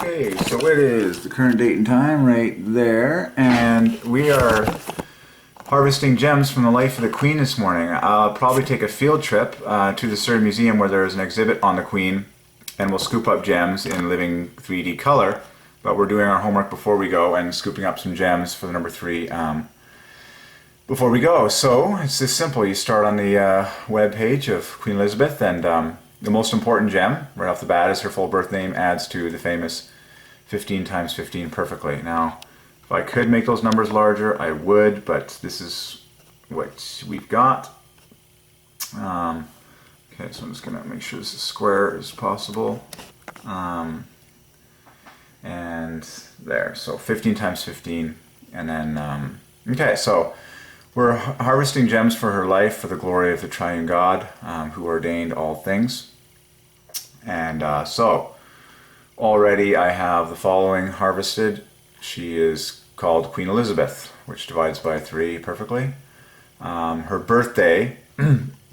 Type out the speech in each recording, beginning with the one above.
Okay, so it is the current date and time right there, and we are harvesting gems from the life of the Queen this morning. I'll probably take a field trip to the Surrey Museum where there is an exhibit on the Queen, and we'll scoop up gems in living 3D color, but we're doing our homework before we go and scooping up some gems for the number 3 before we go. So it's this simple. You start on the web page of Queen Elizabeth, and the most important gem right off the bat is her full birth name, adds to the famous 15 times 15 perfectly. Now, if I could make those numbers larger, I would, but this is what we've got. Okay, so I'm just going to make sure this is square as possible. And there, so 15 times 15, and then, okay, so we're harvesting gems for her life, for the glory of the Triune God, who ordained all things. And so, already I have the following harvested. She is called Queen Elizabeth, which divides by 3 perfectly. Her birthday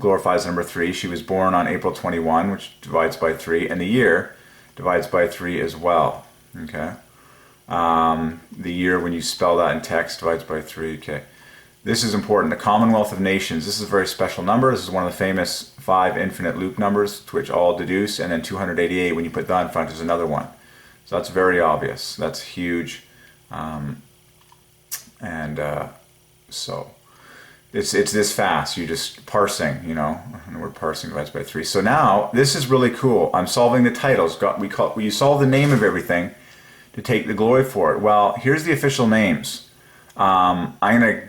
glorifies number 3. She was born on April 21, which divides by 3, and the year divides by 3 as well. Okay. The year, when you spell that in text, divides by 3. Okay. This is important. The Commonwealth of Nations. This is a very special number. This is one of the famous 5 infinite loop numbers to which all deduce, and then 288, when you put that in front, is another one. So that's very obvious. That's huge. So it's this fast. You just parsing, you know, and the word parsing divides by 3. So now this is really cool. I'm solving the titles. You solve the name of everything to take the glory for it. Well, here's the official names. I'm going to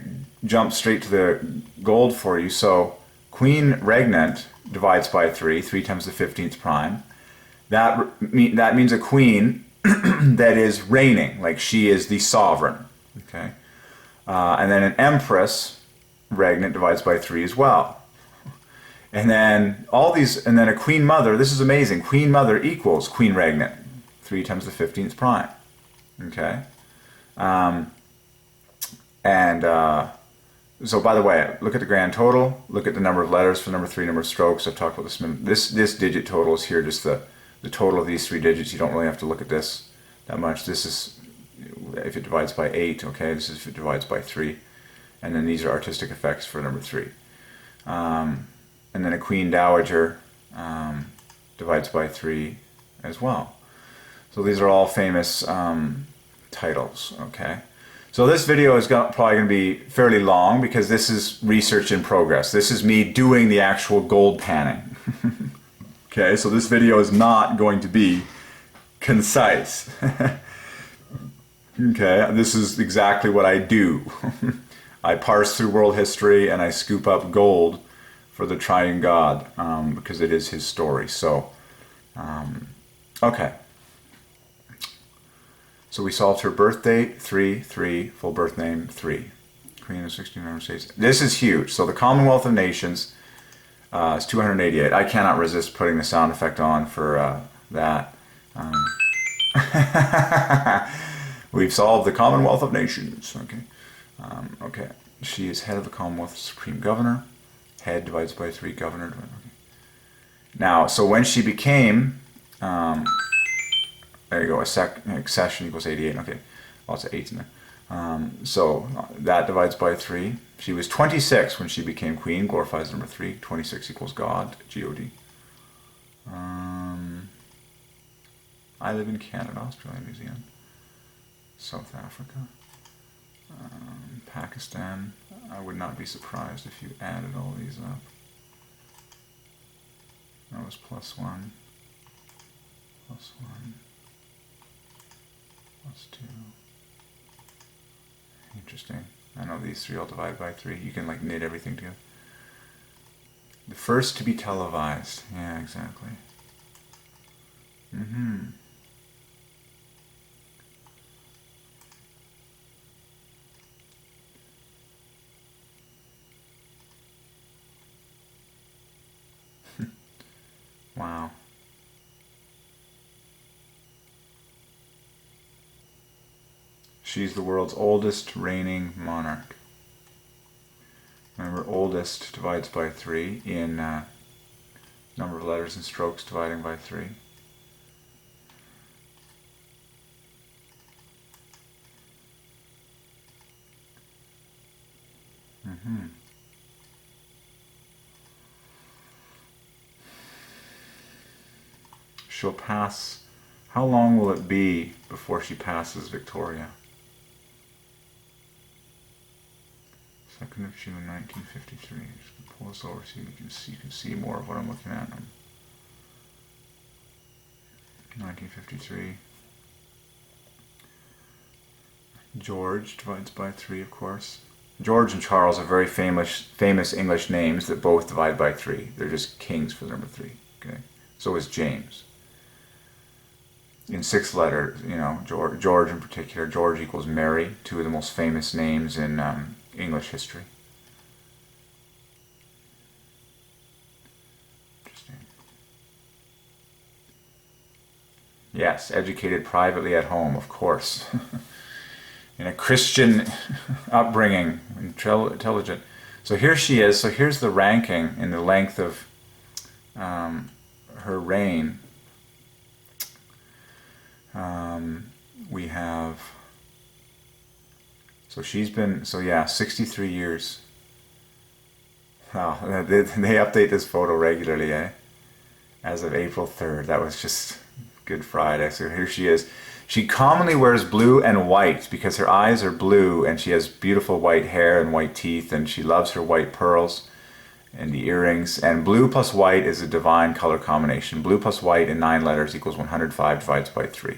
jump straight to the gold for you. So Queen Regnant divides by 3, 3 times the 15th prime. That means a queen that is reigning, like she is the sovereign. Okay, and then an Empress Regnant divides by 3 as well. And then all these, and then a Queen Mother. This is amazing. Queen Mother equals Queen Regnant, 3 times the 15th prime. Okay, so by the way, look at the grand total, look at the number of letters for number 3, number of strokes. I've talked about this. This digit total is here, just the total of these 3 digits. You don't really have to look at this that much. This is if it divides by 8, okay? This is if it divides by 3. And then these are artistic effects for number 3. And then a Queen Dowager divides by 3 as well. So these are all famous titles, okay? So this video is probably going to be fairly long because this is research in progress. This is me doing the actual gold panning. Okay, so this video is not going to be concise. Okay, this is exactly what I do. I parse through world history and I scoop up gold for the Triune God because it is his story. So, okay. So we solved her birth date, 3, full birth name, 3. Queen of 16 United States. This is huge. So the Commonwealth of Nations is 288. I cannot resist putting the sound effect on for that. We've solved the Commonwealth of Nations. Okay. Okay. She is head of the Commonwealth, Supreme Governor. Head divides by 3, governor. Okay. Now, so when she became... there you go, accession equals 88. Okay, lots of 8s in there. So that divides by 3. She was 26 when she became queen, glorifies number 3. 26 equals God, G-O-D. I live in Canada, Australia, New Zealand, South Africa, Pakistan. I would not be surprised if you added all these up. That was +1, +1. +2. Interesting. I know these 3 all divide by 3. You can like knit everything together. The first to be televised. Yeah, exactly. Wow. She's the world's oldest reigning monarch. Remember, oldest divides by 3 in number of letters and strokes dividing by 3. she'll pass. How long will it be before she passes Victoria? 2nd of June, 1953. Just pull this over so you can see more of what I'm looking at. 1953. George divides by 3, of course. George and Charles are very famous English names that both divide by 3. They're just kings for the number 3. Okay. So is James. In 6 letters, you know, George in particular. George equals Mary, 2 of the most famous names in English history. Interesting. Yes, educated privately at home, of course. In a Christian upbringing, intelligent. So here she is. So here's the ranking in the length of her reign. We have, so she's been, so yeah, 63 years. Wow, they update this photo regularly, eh? As of April 3rd. That was just Good Friday. So here she is. She commonly wears blue and white because her eyes are blue and she has beautiful white hair and white teeth, and she loves her white pearls and the earrings. And blue plus white is a divine color combination. Blue plus white in 9 letters equals 105 divides by 3.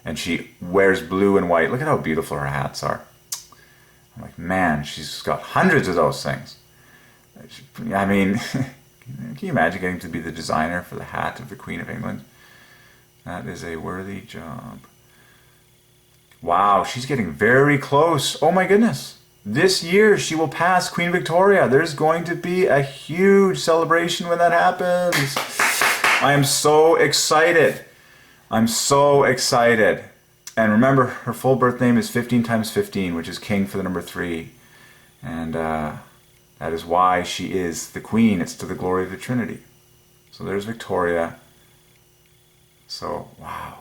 And she wears blue and white. Look at how beautiful her hats are. I'm like, man, she's got hundreds of those things. I mean, can you imagine getting to be the designer for the hat of the Queen of England? That is a worthy job. Wow, she's getting very close. Oh my goodness. This year she will pass Queen Victoria. There's going to be a huge celebration when that happens. I am so excited. I'm so excited. And remember, her full birth name is 15 times 15, which is king for the number 3. And that is why she is the queen. It's to the glory of the Trinity. So there's Victoria. So, wow.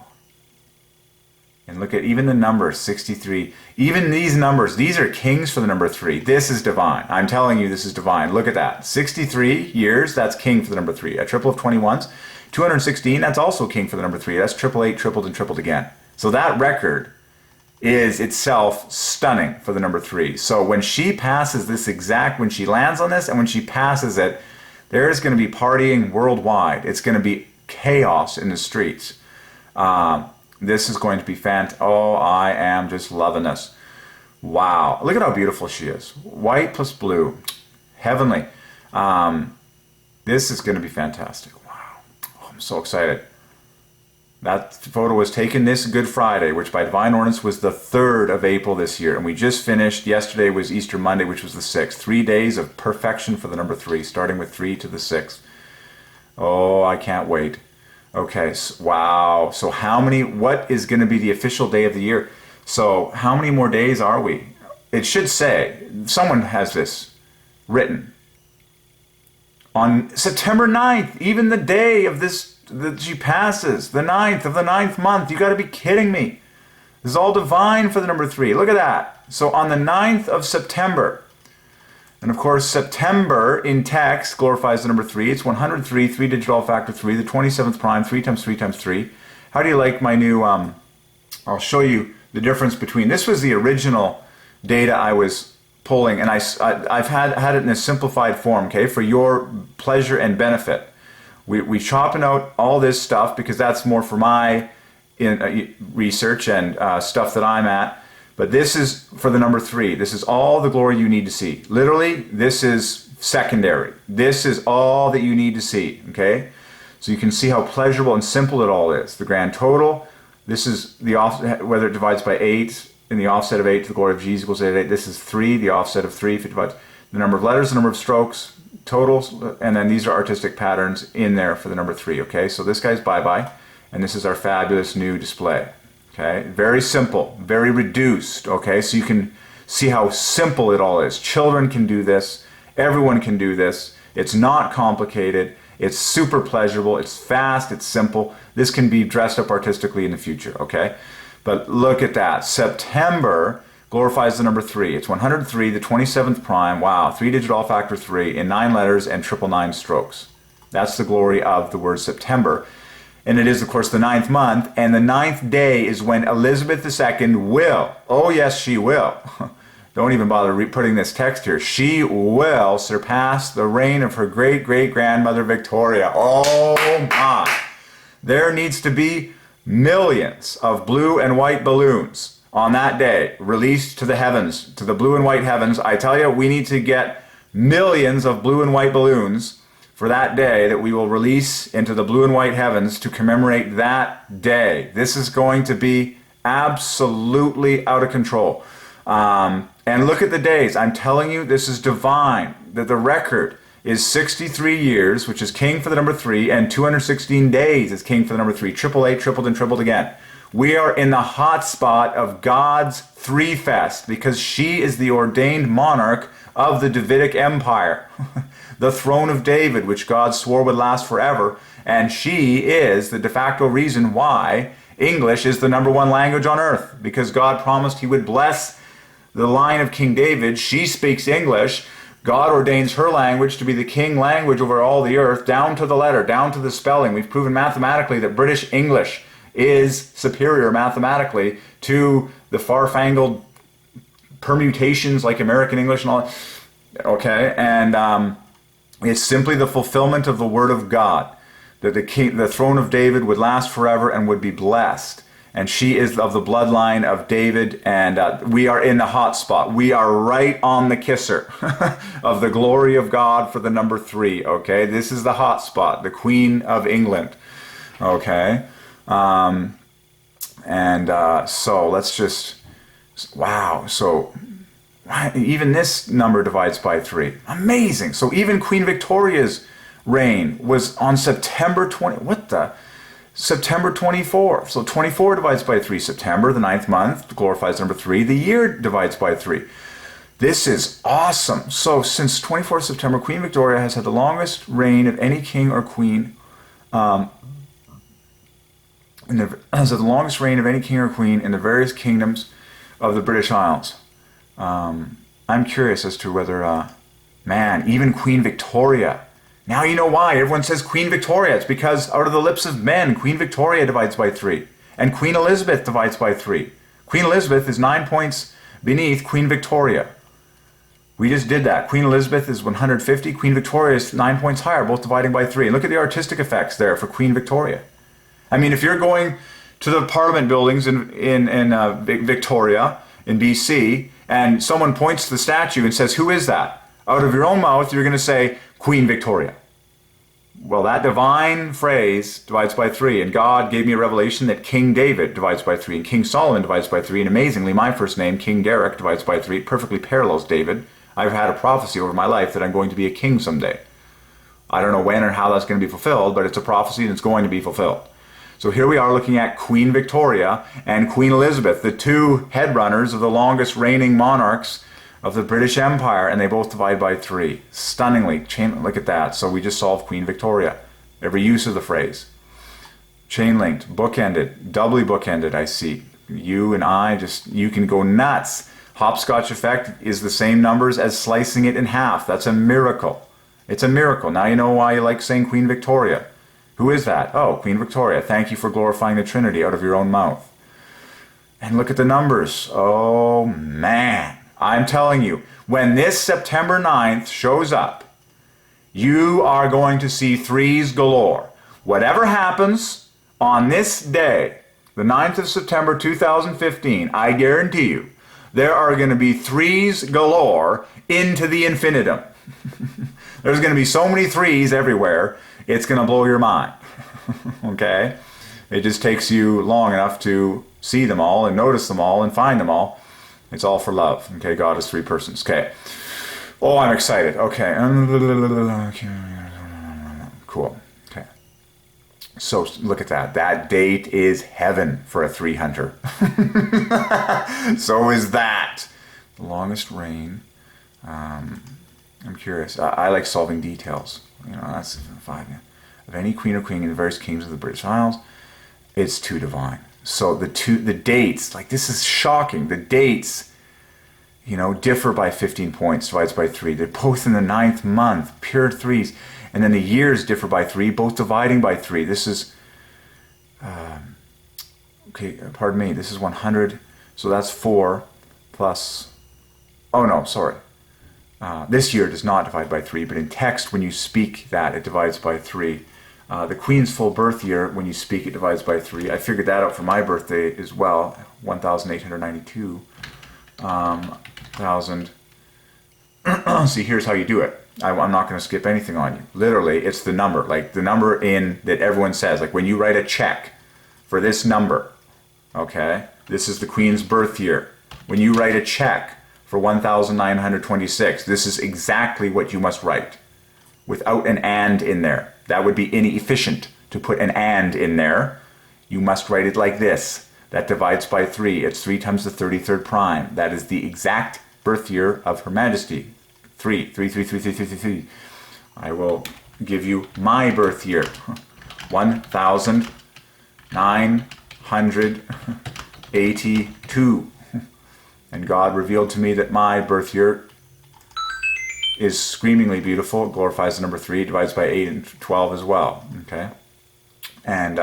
And look at even the numbers, 63. Even these numbers, these are kings for the number 3. This is divine. I'm telling you, this is divine. Look at that. 63 years, that's king for the number 3. A triple of 21s. 216, that's also king for the number 3. That's triple 8, tripled, and tripled again. So that record is itself stunning for the number 3. So when she passes this when she lands on this and when she passes it, there is going to be partying worldwide. It's going to be chaos in the streets. This is going to be fantastic. Oh, I am just loving this. Wow. Look at how beautiful she is. White plus blue. Heavenly. This is going to be fantastic. Wow. Oh, I'm so excited. That photo was taken this Good Friday, which by Divine Ordinance was the 3rd of April this year. And we just finished, yesterday was Easter Monday, which was the 6th. 3 days of perfection for the number 3, starting with 3 to the 6th. Oh, I can't wait. Okay, so, wow. So what is going to be the official day of the year? So how many more days are we? It should say, someone has this written. On September 9th, even the day of this, that she passes, the 9th of the 9th month. You got to be kidding me. This is all divine for the number 3. Look at that. So on the 9th of September, and of course, September in text glorifies the number 3. It's 103, 3-digit all factor 3, the 27th prime, 3 times 3 times 3. How do you like my new, I'll show you the difference between, this was the original data I was pulling, and I've had it in a simplified form, okay, for your pleasure and benefit. We chopping out all this stuff because that's more for my research and stuff that I'm at. But this is for the number 3. This is all the glory you need to see. Literally, this is secondary. This is all that you need to see, okay? So you can see how pleasurable and simple it all is. The grand total, this is the offset, whether it divides by 8, in the offset of 8 to the glory of Jesus equals 8. This is 3, the offset of 3, if it divides the number of letters, the number of strokes, totals, and then these are artistic patterns in there for the number 3, okay? So this guy's bye-bye, and this is our fabulous new display. Okay, very simple, very reduced, okay? So you can see how simple it all is. Children can do this. Everyone can do this. It's not complicated. It's super pleasurable. It's fast. It's simple. This can be dressed up artistically in the future, okay? But look at that. September glorifies the number 3. It's 103, the 27th prime. Wow, 3-digit all factor 3 in 9 letters and 999 strokes. That's the glory of the word September. And it is, of course, the 9th month. And the 9th day is when Elizabeth II will, oh yes, she will. Don't even bother putting this text here. She will surpass the reign of her great-great-grandmother Victoria. Oh my. There needs to be millions of blue and white balloons on that day released to the heavens, to the blue and white heavens. I tell you, we need to get millions of blue and white balloons for that day that we will release into the blue and white heavens to commemorate that day. This is going to be absolutely out of control. And look at the days. I'm telling you, this is divine. That the record is 63 years, which is king for the number 3, and 216 days is king for the number 3. Triple eight, tripled and tripled again. We are in the hot spot of God's 3 Fest because she is the ordained monarch of the Davidic Empire, the throne of David, which God swore would last forever. And she is the de facto reason why English is the number 1 language on earth, because God promised he would bless the line of King David. She speaks English. God ordains her language to be the king language over all the earth, down to the letter, down to the spelling. We've proven mathematically that British English is superior mathematically to the far-fangled permutations like American English and all that. Okay, and it's simply the fulfillment of the Word of God, that the throne of David would last forever and would be blessed. And she is of the bloodline of David, and we are in the hot spot. We are right on the kisser of the glory of God for the number 3, okay? This is the hot spot, the Queen of England, okay? So let's just, wow, so even this number divides by 3. Amazing. So even Queen Victoria's reign was on September 20, September 24. So 24 divides by 3. September, the 9th month, glorifies number 3. The year divides by 3. This is awesome. So since 24th September, Queen Victoria has had the longest reign of any king or queen. Has had the longest reign of any king or queen in the various kingdoms of the British Isles. I'm curious as to whether, even Queen Victoria. Now you know why everyone says Queen Victoria. It's because out of the lips of men, Queen Victoria divides by 3. And Queen Elizabeth divides by 3. Queen Elizabeth is 9 points beneath Queen Victoria. We just did that. Queen Elizabeth is 150. Queen Victoria is 9 points higher, both dividing by 3. And look at the artistic effects there for Queen Victoria. I mean, if you're going to the Parliament buildings in Victoria, in BC, and someone points to the statue and says, "Who is that?" Out of your own mouth, you're going to say, Queen Victoria. Well, that divine phrase divides by 3, and God gave me a revelation that King David divides by 3, and King Solomon divides by 3, and amazingly, my first name, King Derek, divides by 3. It perfectly parallels David. I've had a prophecy over my life that I'm going to be a king someday. I don't know when or how that's going to be fulfilled, but it's a prophecy and it's going to be fulfilled. So here we are looking at Queen Victoria and Queen Elizabeth, the 2 headrunners of the longest reigning monarchs of the British Empire, and they both divide by 3. Stunningly, look at that. So we just solved Queen Victoria. Every use of the phrase. Chain linked, bookended, doubly bookended, I see. You and I, you can go nuts. Hopscotch effect is the same numbers as slicing it in half. That's a miracle. It's a miracle. Now you know why you like saying Queen Victoria. Who is that? Oh, Queen Victoria. Thank you for glorifying the Trinity out of your own mouth. And look at the numbers. Oh, man. I'm telling you, when this September 9th shows up, you are going to see 3s galore. Whatever happens on this day, the 9th of September 2015, I guarantee you, there are going to be 3s galore into the infinitum. There's going to be so many 3s everywhere, it's going to blow your mind. Okay? It just takes you long enough to see them all and notice them all and find them all. It's all for love. Okay? God is 3 persons. Okay. Oh, I'm excited. Okay. Cool. Okay. So look at that. That date is heaven for a 3 hunter. So is that. The longest reign. I'm curious. I like solving details. You know, that's 5. Yeah. Of any queen or king in the various kingdoms of the British Isles, it's too divine. So the dates, like this is shocking. The dates, you know, differ by 15 points, divides by 3. They're both in the 9th month, pure 3s. And then the years differ by 3, both dividing by 3. This is okay, pardon me, this is 100, so that's 4 plus, oh no, sorry. This year does not divide by 3, but in text, when you speak that, it divides by 3. The Queen's full birth year, when you speak, it divides by 3. I figured that out for my birthday as well, 1,892. See, here's how you do it. I'm not going to skip anything on you. Literally, it's the number, like the number in that everyone says. Like when you write a check for this number, okay, this is the Queen's birth year. When you write a check for 1,926, this is exactly what you must write, without an and in there. That would be inefficient to put an and in there. You must write it like this. That divides by 3. It's 3 times the 33rd prime. That is the exact birth year of Her Majesty. 3, 3, 3, 3, 3, 3, 3, 3. I will give you my birth year. 1,982. And God revealed to me that my birth year is screamingly beautiful. It glorifies the number 3, divides by 8 and 12 as well. Okay? And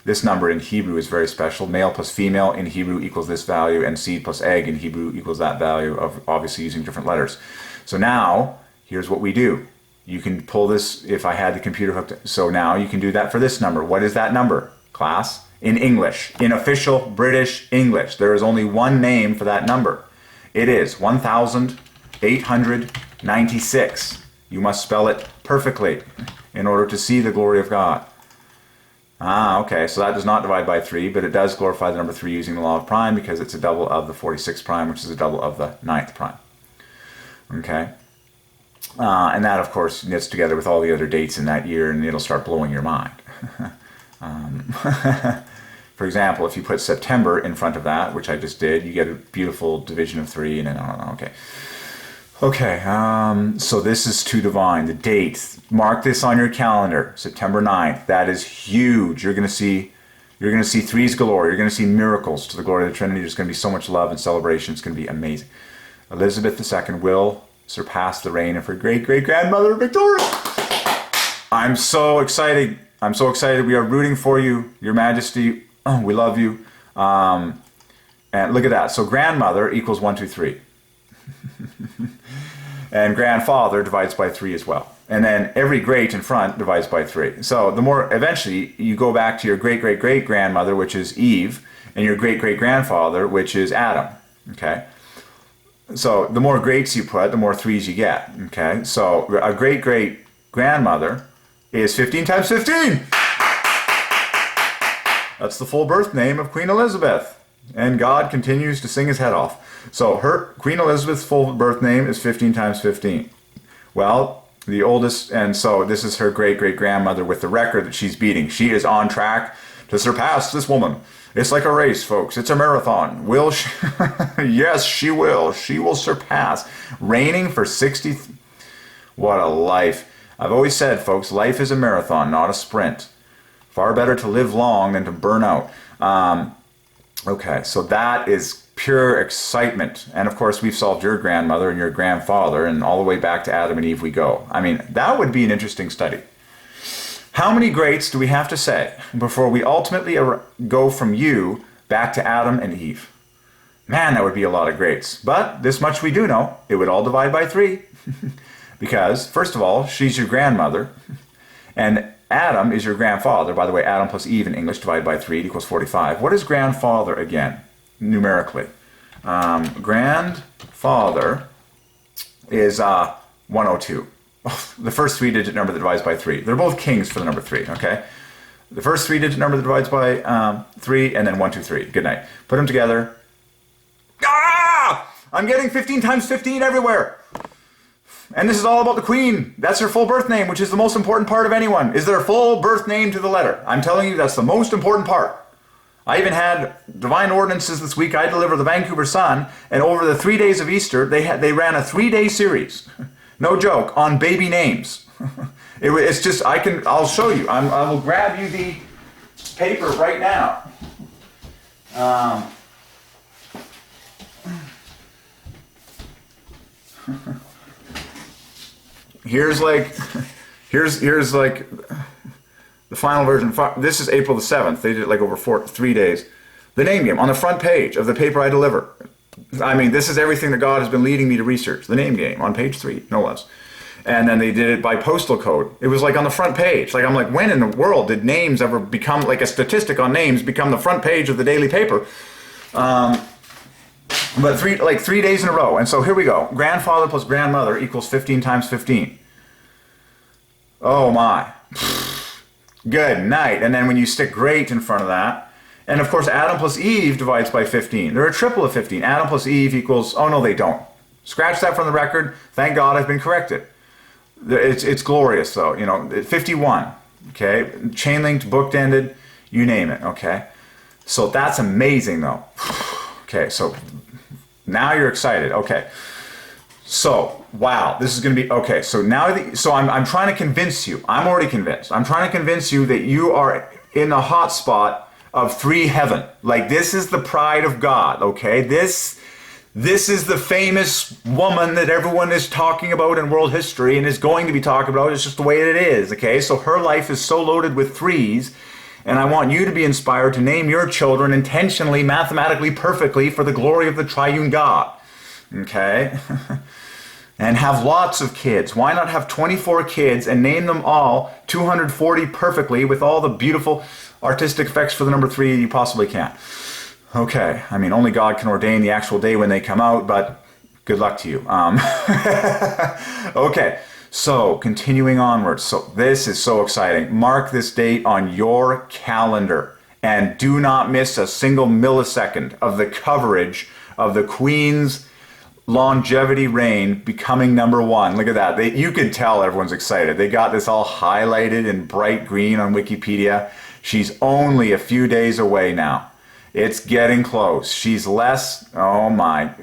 this number in Hebrew is very special. Male plus female in Hebrew equals this value, and seed plus egg in Hebrew equals that value, of obviously using different letters. So now, here's what we do. You can pull this, if I had the computer hooked. So now you can do that for this number. What is that number, class? In English, in official British English, there is only one name for that number. It is 1,896. You must spell it perfectly in order to see the glory of God. Okay, so that does not divide by 3, but it does glorify the number 3 using the law of prime, because it's a double of the 46th prime, which is a double of the 9th prime. Okay? And that, of course, knits together with all the other dates in that year, and it'll start blowing your mind. For example, if you put September in front of that, which I just did, you get a beautiful division of 3, and then, okay. Okay, so this is too divine. The date, mark this on your calendar, September 9th. That is huge. You're going to see threes galore. You're going to see miracles to the glory of the Trinity. There's going to be so much love and celebration. It's going to be amazing. Elizabeth II will surpass the reign of her great-great-grandmother, Victoria. I'm so excited. I'm so excited. We are rooting for you, Your Majesty. Oh, we love you. And look at that. So grandmother equals 1, 2, 3. And grandfather divides by 3 as well. And then every great in front divides by 3. So the more, eventually, you go back to your great-great-great-grandmother, which is Eve, and your great-great-grandfather, which is Adam. Okay? So the more greats you put, the more 3s you get. Okay? So a great-great-grandmother is 15 times 15! That's the full birth name of Queen Elizabeth. And God continues to sing his head off. So Queen Elizabeth's full birth name is 15 times 15. Well, the oldest, and so this is her great-great-grandmother with the record that she's beating. She is on track to surpass this woman. It's like a race, folks. It's a marathon. Will she? Yes, she will. She will surpass. Reigning for 60... What a life. I've always said, folks, life is a marathon, not a sprint. Far better to live long than to burn out. Okay, so that is pure excitement. And of course, we've solved your grandmother and your grandfather, and all the way back to Adam and Eve we go. I mean, that would be an interesting study. How many greats do we have to say before we ultimately go from you back to Adam and Eve? Man, that would be a lot of greats. But this much we do know. It would all divide by 3. Because, first of all, she's your grandmother. And Adam is your grandfather. By the way, Adam plus Eve in English divided by 3 equals 45. What is grandfather again, numerically? Grandfather is 102. The first 3-digit number that divides by 3. They're both kings for the number 3, okay? The first 3-digit number that divides by 3, and then 1, 2, 3. Good night. Put them together. Ah! I'm getting 15 times 15 everywhere. And this is all about the Queen. That's her full birth name, which is the most important part of anyone, is their full birth name to the letter. I'm telling you, that's the most important part. I even had Divine Ordinances this week. I deliver the Vancouver Sun, and over the 3 days of Easter, they ran a 3-day series, no joke, on baby names. It's just, I'll show you. I will grab you the paper right now. Here's like the The final version, this is April the 7th. They did it like over 3 days. The name game on the front page of the paper I deliver. I mean, this is everything that God has been leading me to research. The name game on page 3, no less. And then they did it by postal code. It was like on the front page. Like, I'm like, when in the world did names ever become, like a statistic on names, become the front page of the daily paper? But 3 days in a row. And so here we go. Grandfather plus grandmother equals 15 times 15. Oh my. Good night. And then when you stick great in front of that, and of course Adam plus Eve divides by 15. They're a triple of 15. Adam plus Eve equals, oh no they don't. Scratch that from the record. Thank God I've been corrected. It's glorious though, you know, 51. Okay, chain linked, booked ended, you name it. Okay, so that's amazing though. Okay, so now you're excited. Okay, so wow, this is going to be okay. So now, I'm trying to convince you. I'm already convinced. I'm trying to convince you that you are in the hot spot of 3 heaven. Like, this is the pride of God. Okay, this is the famous woman that everyone is talking about in world history and is going to be talking about. It's just the way it is. Okay, so her life is so loaded with 3s. And I want you to be inspired to name your children intentionally, mathematically, perfectly for the glory of the Triune God. Okay? And have lots of kids. Why not have 24 kids and name them all 240 perfectly with all the beautiful artistic effects for the number 3 you possibly can? Okay. I mean, only God can ordain the actual day when they come out, but good luck to you. Okay. So, continuing onwards. So, this is so exciting. Mark this date on your calendar and do not miss a single millisecond of the coverage of the Queen's longevity reign becoming number 1. Look at that. You could tell everyone's excited. They got this all highlighted in bright green on Wikipedia. She's only a few days away now. It's getting close. She's less, oh my.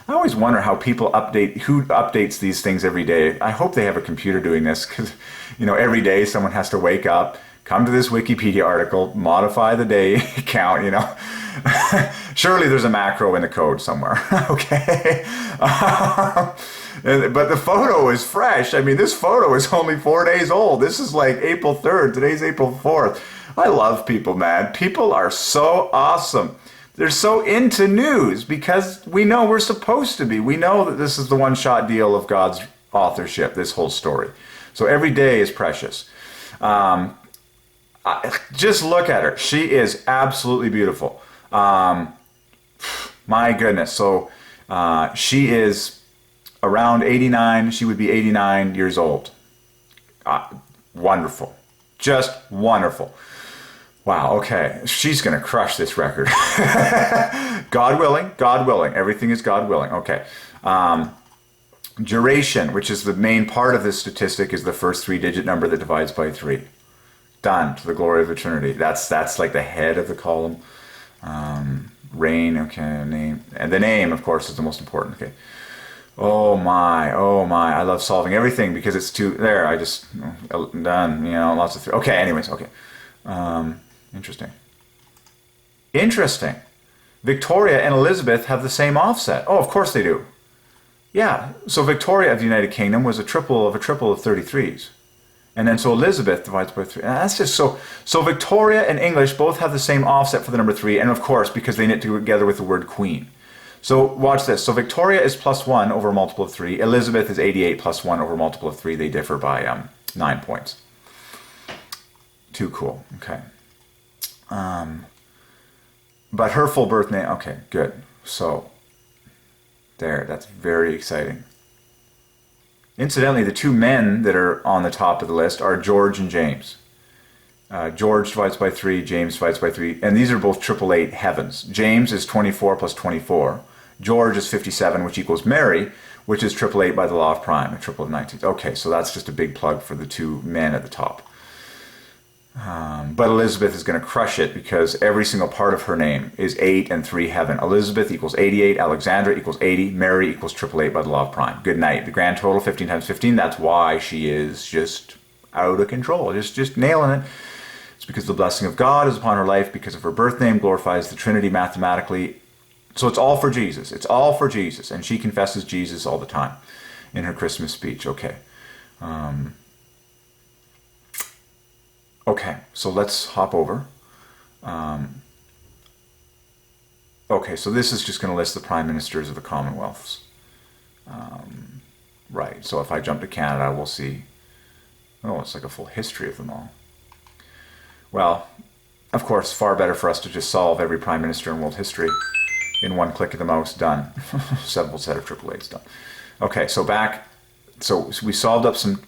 I always wonder how people who updates these things every day. I hope they have a computer doing this because, you know, every day someone has to wake up, come to this Wikipedia article, modify the day count, you know. Surely there's a macro in the code somewhere, okay? But the photo is fresh. I mean, this photo is only 4 days old. This is like April 3rd. Today's April 4th. I love people, man. People are so awesome. They're so into news because we know we're supposed to be. We know that this is the one-shot deal of God's authorship, this whole story. So every day is precious. Just look at her. She is absolutely beautiful. My goodness. So she is around 89. She would be 89 years old. Wonderful. Just wonderful. Wow, okay. She's going to crush this record. God willing, God willing. Everything is God willing. Okay. Duration, which is the main part of this statistic, is the first 3-digit number that divides by 3. Done, to the glory of eternity. That's like the head of the column. Reign, okay, name. And the name, of course, is the most important. Okay. Oh my. I love solving everything because it's too, there, I just, done, you know, lots of, okay, anyways, okay. Interesting. Victoria and Elizabeth have the same offset. Oh, of course they do. Yeah, so Victoria of the United Kingdom was a triple of 33s. And then so Elizabeth divides by 3. That's just so Victoria and English both have the same offset for the number 3, and of course, because they knit together with the word queen. So watch this. So Victoria is +1 over a multiple of 3. Elizabeth is 88 +1 over a multiple of 3. They differ by 9 points. Too cool. Okay. But her full birth name, okay, good. So, there, that's very exciting. Incidentally, the 2 men that are on the top of the list are George and James. George divides by 3, James divides by 3, and these are both 888 heavens. James is 24 plus 24. George is 57, which equals Mary, which is 888 by the law of prime, a triple of 19. Okay, so that's just a big plug for the 2 men at the top. But Elizabeth is going to crush it because every single part of her name is 8 and 3 heaven. Elizabeth equals 88, Alexandra equals 80, Mary equals 888 by the law of prime. Good night. The grand total, 15 times 15. That's why she is just out of control, just nailing it. It's because the blessing of God is upon her life because of her birth name, glorifies the Trinity mathematically. So it's all for Jesus. It's all for Jesus. And she confesses Jesus all the time in her Christmas speech. Okay. Okay. so let's hop over. Okay, so this is just going to list the prime ministers of the Commonwealths. Right, so if I jump to Canada, we'll see, oh, it's like a full history of them all. Well, of course, far better for us to just solve every prime minister in world history in one click of the mouse, done. Simple set of triple A's, done. Okay, so back, so we solved up some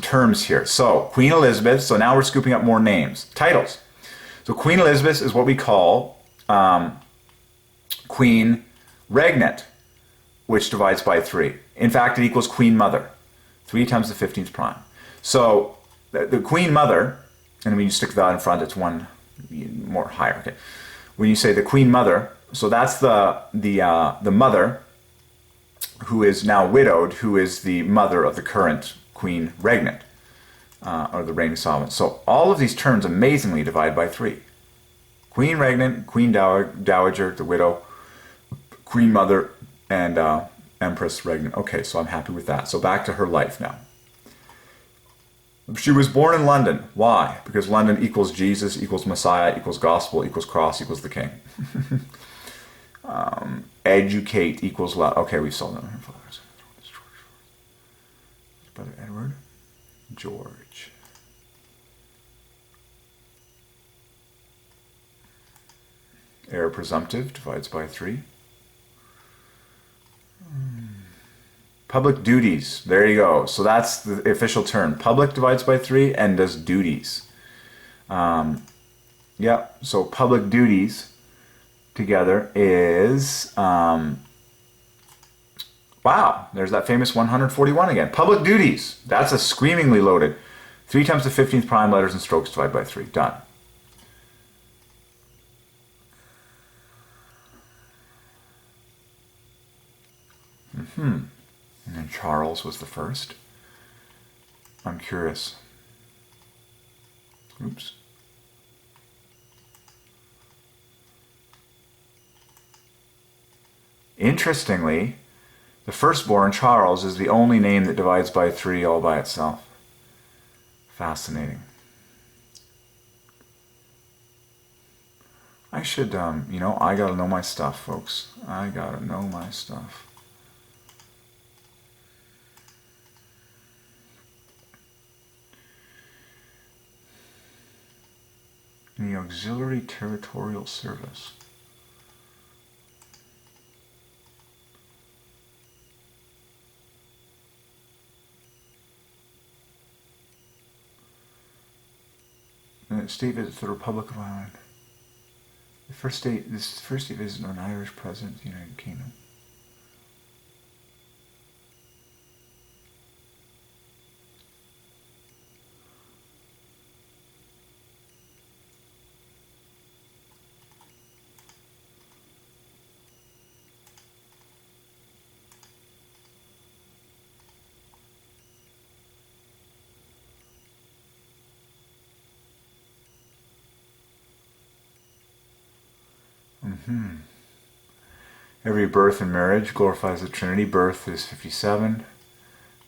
terms here. So, Queen Elizabeth, so now we're scooping up more names. Titles. So Queen Elizabeth is what we call Queen Regnant, which divides by 3. In fact, it equals Queen Mother. 3 times the 15th prime. So the Queen Mother, and when you stick that in front, it's one more higher. Okay. When you say the Queen Mother, so that's the mother who is now widowed, who is the mother of the current Queen Regnant, or the reigning sovereign. So all of these terms amazingly divide by 3. Queen Regnant, Queen Dowager, the widow, Queen Mother, and Empress Regnant. Okay, so I'm happy with that. So back to her life now. She was born in London. Why? Because London equals Jesus, equals Messiah, equals gospel, equals cross, equals the king. Educate equals love. Okay, we've solved that. Brother Edward. George. Heir presumptive divides by 3. Public duties. There you go. So that's the official term. Public divides by 3 and does duties. Yeah, so public duties together is, wow, there's that famous 141 again. Public duties. That's a screamingly loaded. 3 times the 15th prime, letters and strokes divide by 3. Done. And then Charles was the first. I'm curious. Oops. Interestingly, the firstborn, Charles, is the only name that divides by 3 all by itself. Fascinating. I should, you know, I gotta know my stuff, folks. I gotta know my stuff. In the Auxiliary Territorial Service. State visit to the Republic of Ireland. This first state visit of an Irish president of the United Kingdom. Every birth and marriage glorifies the Trinity. Birth is 57.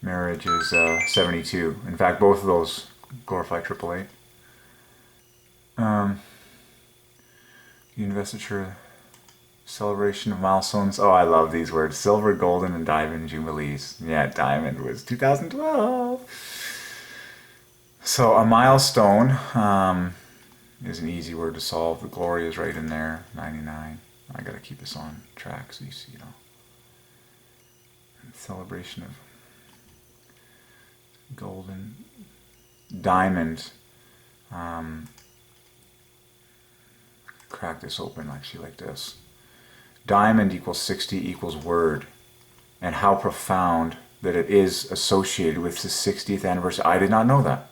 Marriage is 72. In fact, both of those glorify triple eight. The investiture, celebration of milestones. Oh, I love these words. Silver, golden, and diamond jubilees. Yeah, diamond was 2012. So a milestone is an easy word to solve. The glory is right in there, 99. I gotta keep this on track so you see it all. Celebration of golden, diamond. Crack this open actually like this. Diamond equals 60 equals word. And how profound that it is associated with the 60th anniversary. I did not know that.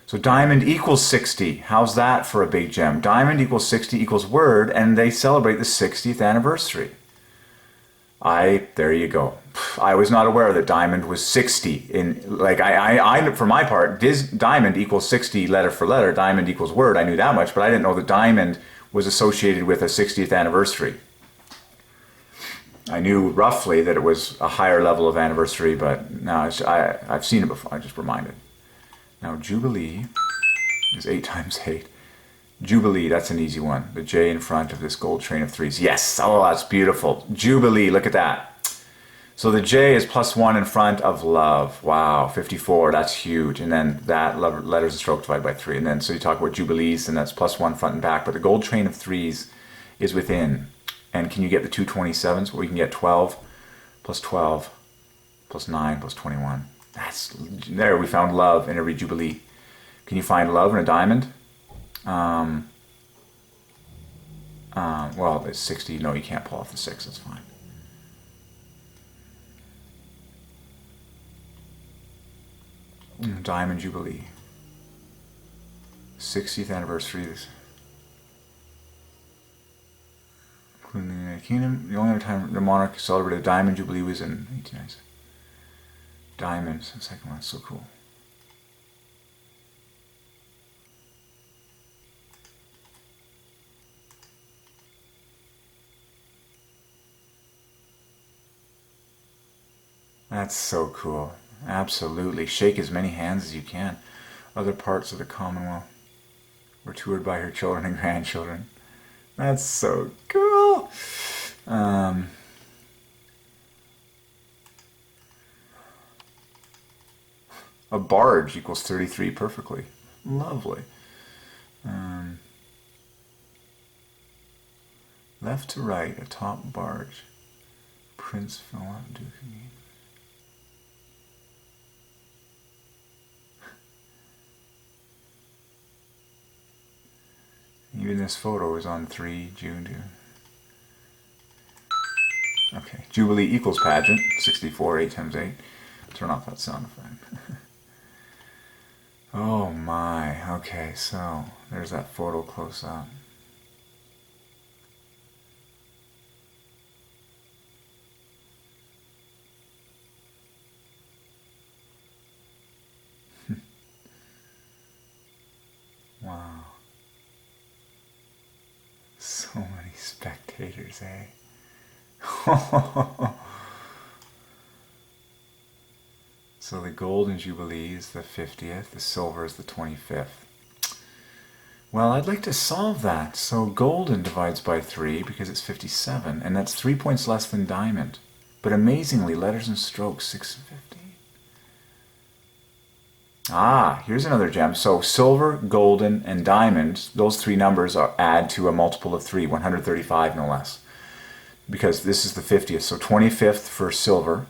So diamond equals 60. How's that for a big gem? Diamond equals 60 equals word, and they celebrate the 60th anniversary. There you go. I was not aware that diamond was 60. I for my part, diamond equals 60 letter for letter. Diamond equals word. I knew that much, but I didn't know that diamond was associated with a 60th anniversary. I knew roughly that it was a higher level of anniversary, but now I've seen it before. I'm just reminded. Now, Jubilee is 8 times 8. Jubilee, that's an easy one. The J in front of this gold train of threes. Yes, oh, that's beautiful. Jubilee, look at that. So the J is +1 in front of love. Wow, 54, that's huge. And then that letters and stroke divided by 3. And then so you talk about jubilees, and that's +1 front and back. But the gold train of threes is within. And can you get the two 27s? Well, we can get 12 +12 +9 +21. That's, there, we found love in every jubilee. Can you find love in a diamond? Well, it's 60. No, you can't pull off the 6. That's fine. Diamond Jubilee. 60th anniversary. Including the United Kingdom. The only other time the monarch celebrated a Diamond Jubilee was in 1890s. Diamonds, the second one. That's so cool. That's so cool. Absolutely. Shake as many hands as you can. Other parts of the Commonwealth were toured by her children and grandchildren. That's so cool. A barge equals 33 perfectly. Lovely. Left to right, a top barge. Prince Philip, Duke of York. Even this photo is on 3 June 2. Okay, Jubilee equals pageant, 64, 8 times 8. Turn off that sound effect. Oh my, okay, so there's that photo close up. Wow. So many spectators, eh? So the golden jubilee is the 50th, the silver is the 25th. Well, I'd like to solve that. So golden divides by 3 because it's 57, and that's 3 points less than diamond. But amazingly, letters and strokes, 6 and 15. Ah, here's another gem. So silver, golden, and diamond, those 3 numbers add to a multiple of 3, 135 no less. Because this is the 50th. So 25th for silver,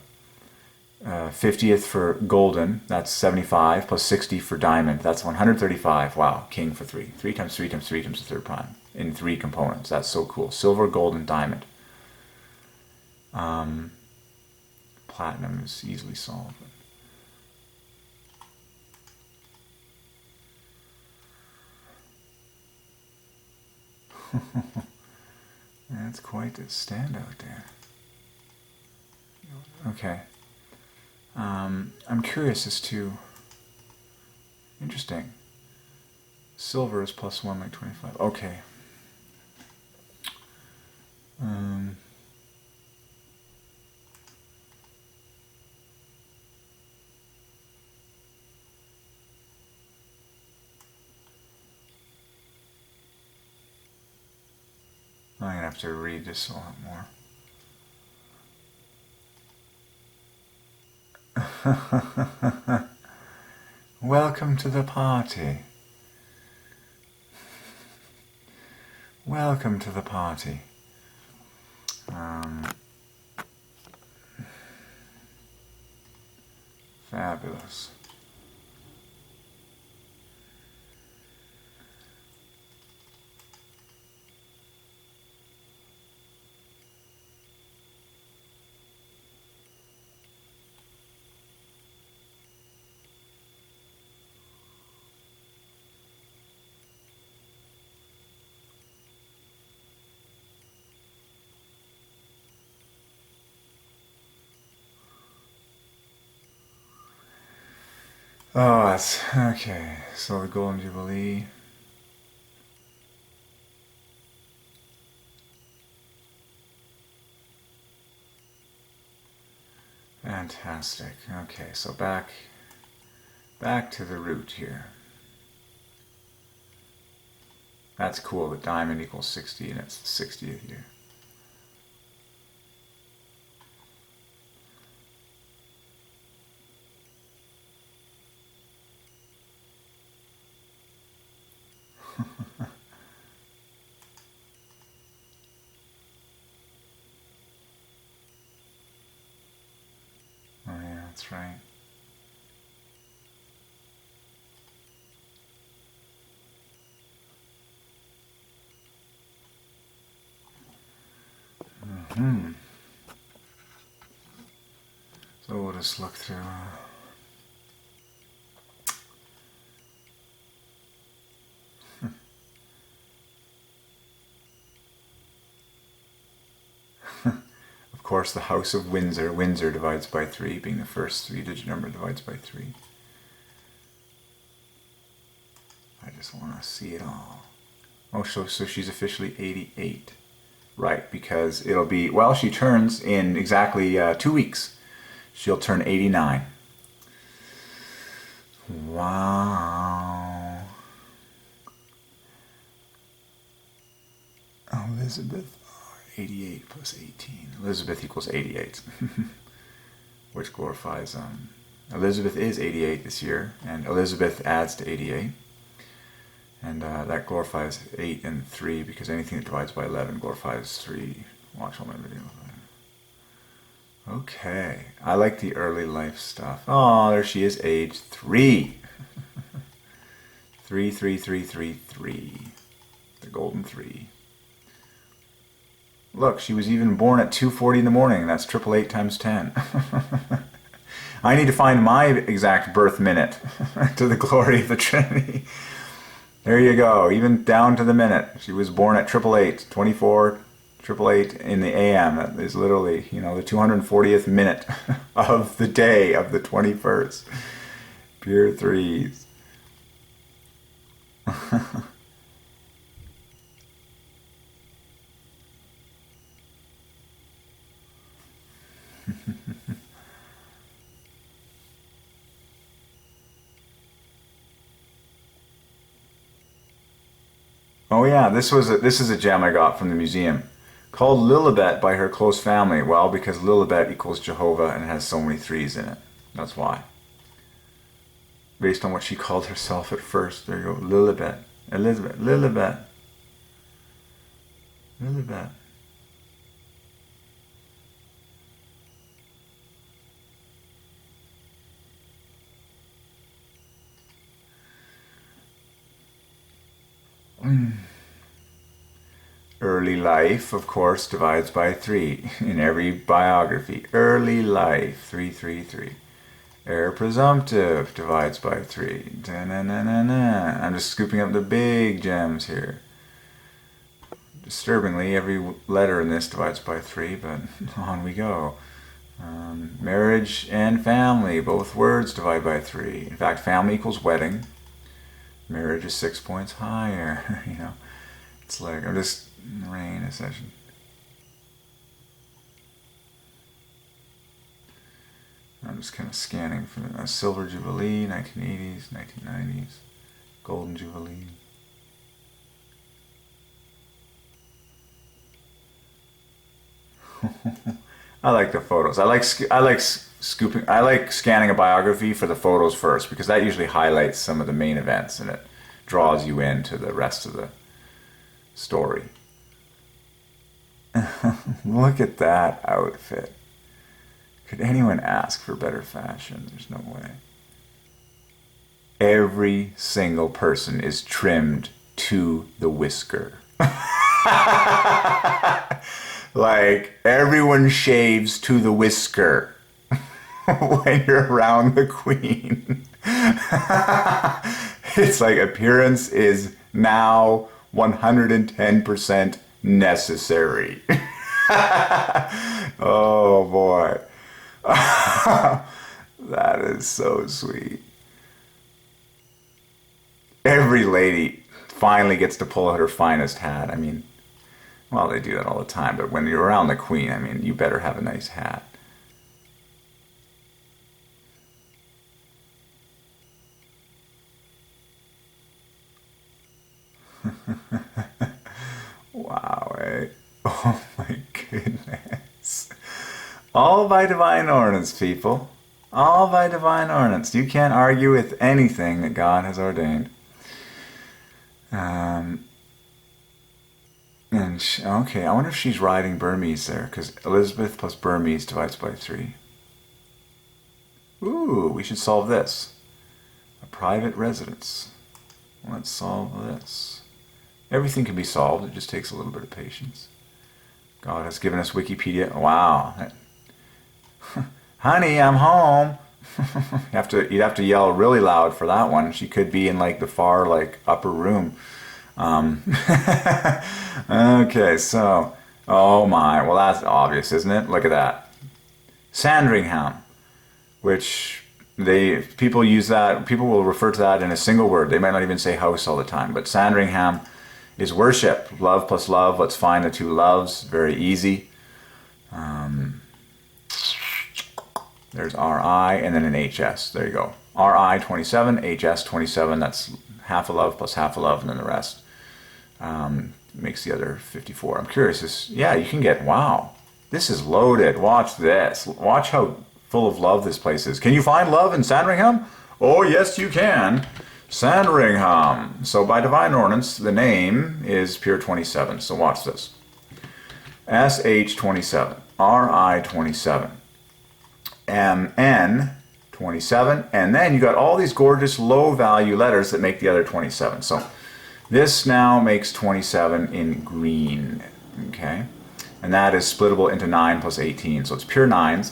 50th for golden, that's 75, plus 60 for diamond, that's 135. Wow, king for 3. 3 times 3 times 3 times the third prime in 3 components. That's so cool. Silver, gold, and diamond. Platinum is easily solved. That's quite a standout there. Okay. I'm curious as to... Interesting. Silver is +1 like 25. Okay. I'm going to have to read this a lot more. Welcome to the party. Welcome to the party. Fabulous. Oh, that's okay. So the Golden Jubilee. Fantastic. Okay, so back to the root here. That's cool. The diamond equals 60 and it's the 60th year. Oh yeah, that's right. So we'll just look through. Of course, the House of Windsor. Windsor divides by 3, being the first 3-digit number divides by 3. I just want to see it all. Oh, so she's officially 88. Right, because it'll be, well, she turns in exactly 2 weeks. She'll turn 89. Wow. Elizabeth, 88 plus 18. Elizabeth equals 88, which glorifies, Elizabeth is 88 this year, and Elizabeth adds to 88. And that glorifies 8 and 3, because anything that divides by 11 glorifies 3. Watch all my videos. Okay, I like the early life stuff. Oh, there she is, age 3. 3. The golden 3. Look, she was even born at 2:40 in the morning. That's 888 times 10. I need to find my exact birth minute to the glory of the Trinity. There you go, even down to the minute. She was born at 888, 888 in the AM. That is literally, the 240th minute of the day of the 21st. Pure threes. Oh yeah, this is a gem I got from the museum, called Lilibet by her close family. Well, because Lilibet equals Jehovah and has so many 3s in it. That's why. Based on what she called herself at first. There you go, Lilibet. Elizabeth, Lilibet. Lilibet. Early life, of course, divides by 3 in every biography. Early life, 3. Heir presumptive divides by 3. Da-na-na-na-na. I'm just scooping up the big gems here. Disturbingly, every letter in this divides by 3, but on we go. Marriage and family, both words divide by 3. In fact, family equals wedding. Marriage is 6 points higher. It's like, I'm just rain a session. I'm just kind of scanning for a silver jubilee, 1980s, 1990s, golden jubilee. I like the photos. I like scooping. I like scanning a biography for the photos first, because that usually highlights some of the main events and it draws you into the rest of the story. Look at that outfit. Could anyone ask for better fashion? There's no way. Every single person is trimmed to the whisker. Like, everyone shaves to the whisker when you're around the Queen. It's like appearance is now 110% necessary. Oh boy. That is so sweet. Every lady finally gets to pull out her finest hat. I mean, well, they do that all the time, but when you're around the Queen, I mean, you better have a nice hat. Oh my goodness. All by divine ordinance, people. All by divine ordinance. You can't argue with anything that God has ordained. Okay, I wonder if she's writing Burmese there, because Elizabeth plus Burmese divides by 3. Ooh, we should solve this. A private residence. Let's solve this. Everything can be solved, it just takes a little bit of patience. God has given us Wikipedia. Wow. Honey, I'm home. You'd have to yell really loud for that one. She could be in like the far upper room. Okay, so, oh my, well that's obvious, isn't it? Look at that. Sandringham, which people use that, people will refer to that in a single word. They might not even say house all the time, but Sandringham is worship. Love plus love, let's find the two loves, very easy. There's RI and then an HS, there you go. RI 27, HS 27, that's half a love plus half a love, and then the rest makes the other 54. I'm curious, yeah, you can get, wow, this is loaded. Watch this. Watch how full of love this place is. Can you find love in Sandringham? Oh, yes, you can. Sandringham. So by divine ordinance, the name is pure 27. So watch this. SH 27, RI 27, MN 27, and then you got all these gorgeous low value letters that make the other 27. So this now makes 27 in green, okay? And that is splittable into 9 plus 18. So it's pure 9s,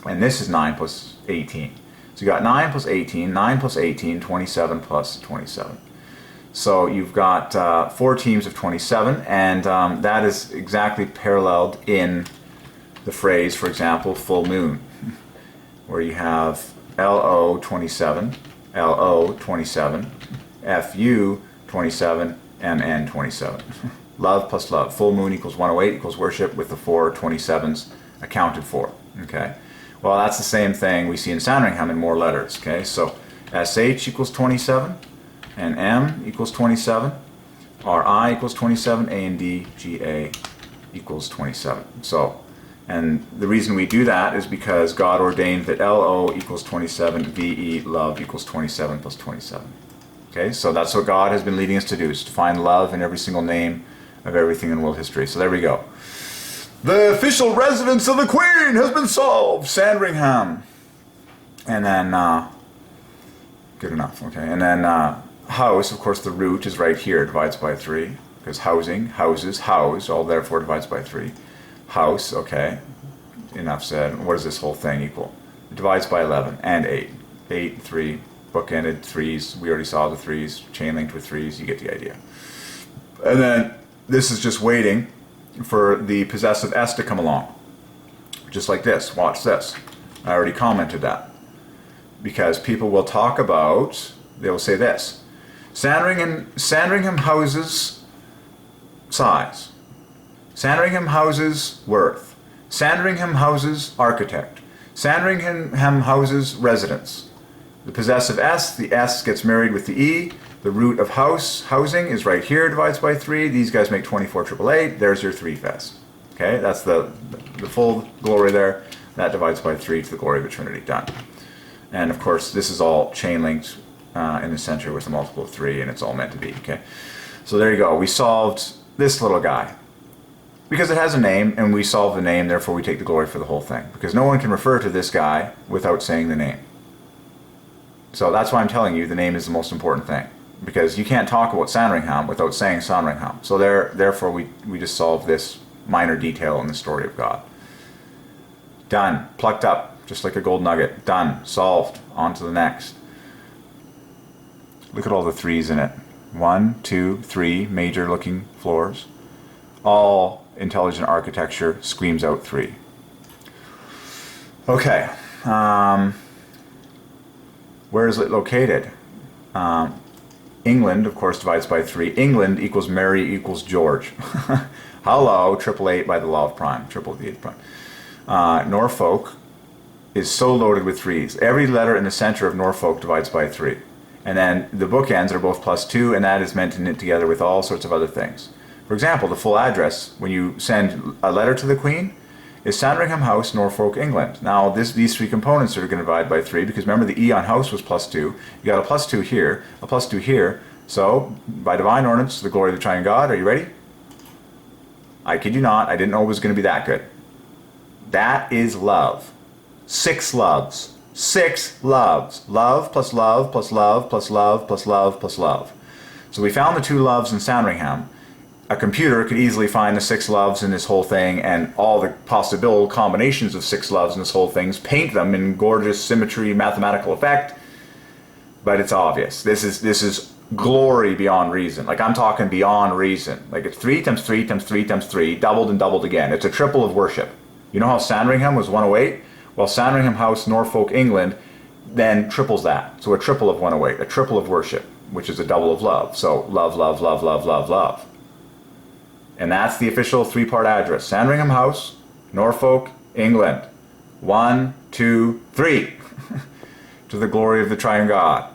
and this is 9 plus 18. So you got 9 plus 18, 9 plus 18, 27 plus 27. So you've got 4 teams of 27, and that is exactly paralleled in the phrase, for example, full moon, where you have LO 27, LO 27, FU 27, MN 27. Love plus love. Full moon equals 108 equals worship with the 4 27s accounted for. Okay. Well, that's the same thing we see in Sandringham in more letters. Okay. So SH equals 27, and M equals 27, RI equals 27, A and D, GA equals 27. So, and the reason we do that is because God ordained that LO equals 27, VE, love equals 27 plus 27. Okay, so that's what God has been leading us to do, is to find love in every single name of everything in world history. So there we go. The official residence of the Queen has been solved, Sandringham. And then, good enough, okay. And then house, of course the root is right here, divides by 3. Because housing, houses, house, all therefore divides by 3. House, okay, enough said. What does this whole thing equal? It divides by 11 and 8. 8, 3, bookended 3s. We already saw the 3s, chain linked with 3s. You get the idea. And then this is just waiting for the possessive S to come along. Just like this. Watch this. I already commented that. Because people will talk about, they will say this. Sandringham houses size. Sandringham houses worth. Sandringham houses architect. Sandringham houses residence. The possessive S, the S gets married with the E. The root of house, housing, is right here, divides by 3. These guys make 24,888. There's your 3 fest. Okay, that's the full glory there. That divides by 3 to the glory of eternity. Done. And of course, this is all chain linked in the center with a multiple of 3, and it's all meant to be. Okay, so there you go. We solved this little guy. Because it has a name, and we solve the name, therefore we take the glory for the whole thing. Because no one can refer to this guy without saying the name. So that's why I'm telling you the name is the most important thing. Because you can't talk about Sandringham without saying Sandringham. So therefore we just solve this minor detail in the story of God. Done. Plucked up, just like a gold nugget. Done. Solved. On to the next. Look at all the 3s in it. 1, 2, 3 major looking floors. All intelligent architecture screams out 3. Okay. Where is it located? England, of course, divides by 3. England equals Mary equals George. Hello, 888 by the law of prime. 888 prime. Norfolk is so loaded with 3s. Every letter in the center of Norfolk divides by 3. And then the bookends are both +2, and that is meant to knit together with all sorts of other things. For example, the full address, when you send a letter to the Queen, is Sandringham House, Norfolk, England. Now, these three components are going to divide by 3, because remember the E on house was +2. You got a +2 here, a +2 here. So, by divine ordinance, to the glory of the Triune God, are you ready? I kid you not, I didn't know it was going to be that good. That is love. 6 loves. 6 loves. Love plus love plus love plus love plus love plus love. So we found the 2 loves in Sandringham. A computer could easily find the 6 loves in this whole thing and all the possible combinations of 6 loves in this whole thing, paint them in gorgeous symmetry, mathematical effect, but it's obvious. This is glory beyond reason. Like, I'm talking beyond reason. Like, it's 3 times 3 times 3 times 3, doubled and doubled again. It's a triple of worship. You know how Sandringham was 108? Well, Sandringham House, Norfolk, England, then triples that. So a triple of 108, a triple of worship, which is a double of love. So love, love, love, love, love, love. And that's the official 3-part address. Sandringham House, Norfolk, England. 1, 2, 3. To the glory of the Triune God.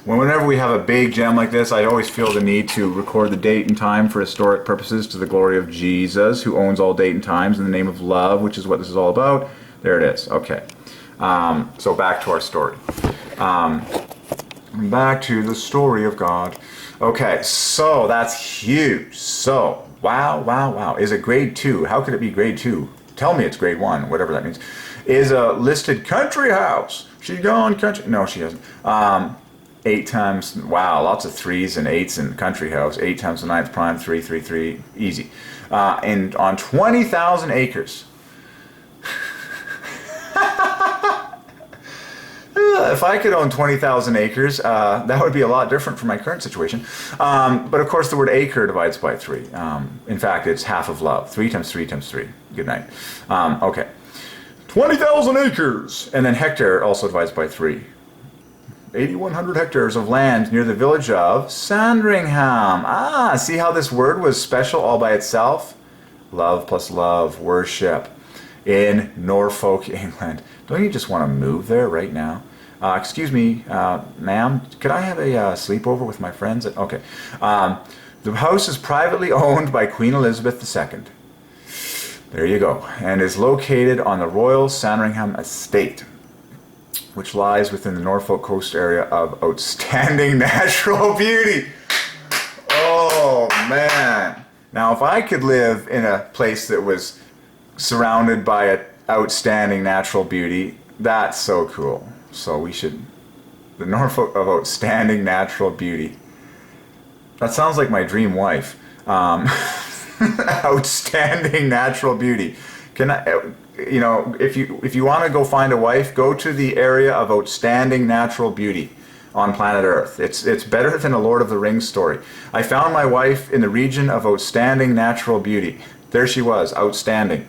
Whenever we have a big gem like this, I always feel the need to record the date and time for historic purposes to the glory of Jesus, who owns all date and times, in the name of love, which is what this is all about. There it is. Okay. So back to our story. Back to the story of God. Okay, so that's huge. So, wow, wow, wow. Is it grade 2? How could it be grade 2? Tell me it's grade 1, whatever that means. Is a listed country house. She gone country. No, she hasn't. 8 times, wow, lots of 3s and 8s in country house. 8 times the 9th prime, 3, 3, 3, easy. And on 20,000 acres. If I could own 20,000 acres, that would be a lot different from my current situation. But of course, the word acre divides by 3. In fact, it's half of love. 3 times 3 times 3. Good night. Okay. 20,000 acres! And then hectare also divides by 3. 8,100 hectares of land near the village of Sandringham. Ah, see how this word was special all by itself? Love plus love, worship. In Norfolk, England. Don't you just want to move there right now? Excuse me, ma'am, could I have a sleepover with my friends? Okay. The house is privately owned by Queen Elizabeth II. There you go. And is located on the Royal Sandringham Estate, which lies within the Norfolk coast area of outstanding natural beauty. Oh, man. Now, if I could live in a place that was surrounded by an outstanding natural beauty, that's so cool. So we should, the Norfolk of outstanding natural beauty. That sounds like my dream wife. Outstanding natural beauty. Can I, you know, if you want to go find a wife, go to the area of outstanding natural beauty on planet Earth. It's better than a Lord of the Rings story. I found my wife in the region of outstanding natural beauty. There she was, outstanding,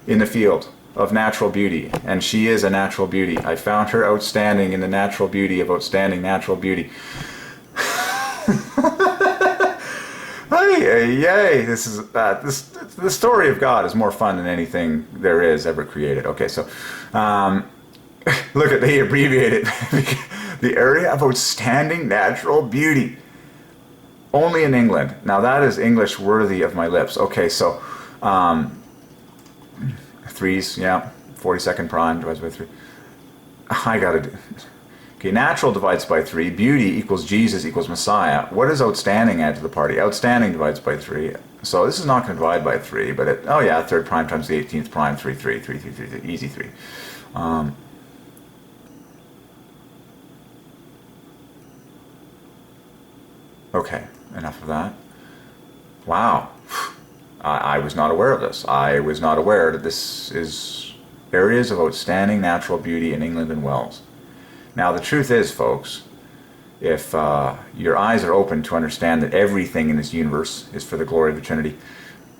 in the field of natural beauty, and she is a natural beauty. I found her outstanding in the natural beauty of outstanding natural beauty. Yay! This is the story of God is more fun than anything there is ever created. Okay, so look at, they abbreviate it. The area of outstanding natural beauty. Only in England. Now that is English worthy of my lips. Okay, so 3s, yeah, 42nd prime divides by 3. I gotta do. Okay, natural divides by 3. Beauty equals Jesus equals Messiah. What does outstanding add to the party? Outstanding divides by 3. So this is not going to divide by 3, but it, oh yeah, 3rd prime times the 18th prime, 3, 3, 3, 3, 3, 3, easy 3. Okay, enough of that. Wow. I was not aware of this. I was not aware that this is areas of outstanding natural beauty in England and Wales. Now the truth is, folks, if your eyes are open to understand that everything in this universe is for the glory of the Trinity,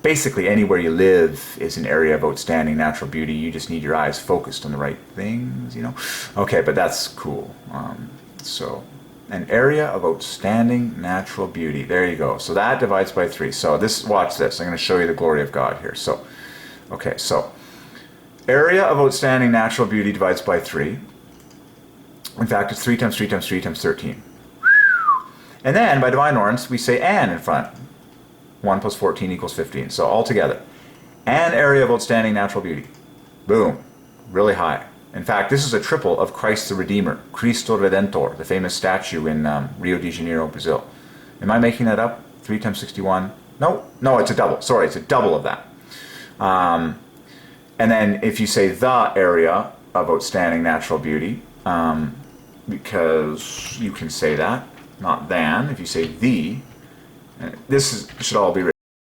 basically anywhere you live is an area of outstanding natural beauty. You just need your eyes focused on the right things, you know? Okay, but that's cool. So, an area of outstanding natural beauty. There you go. So that divides by 3. So this, watch this. I'm going to show you the glory of God here. So, okay, so area of outstanding natural beauty divides by 3. In fact, it's 3 times 3 times 3 times 13. And then by divine ordinance, we say "an" in front. 1 plus 14 equals 15. So all together, an area of outstanding natural beauty. Boom. Really high. In fact, this is a triple of Christ the Redeemer, Cristo Redentor, the famous statue in Rio de Janeiro, Brazil. Am I making that up? 3 times 61? No, it's a double. Sorry, it's a double of that. And then if you say the area of outstanding natural beauty, because you can say that, not than. If you say the, should all be written.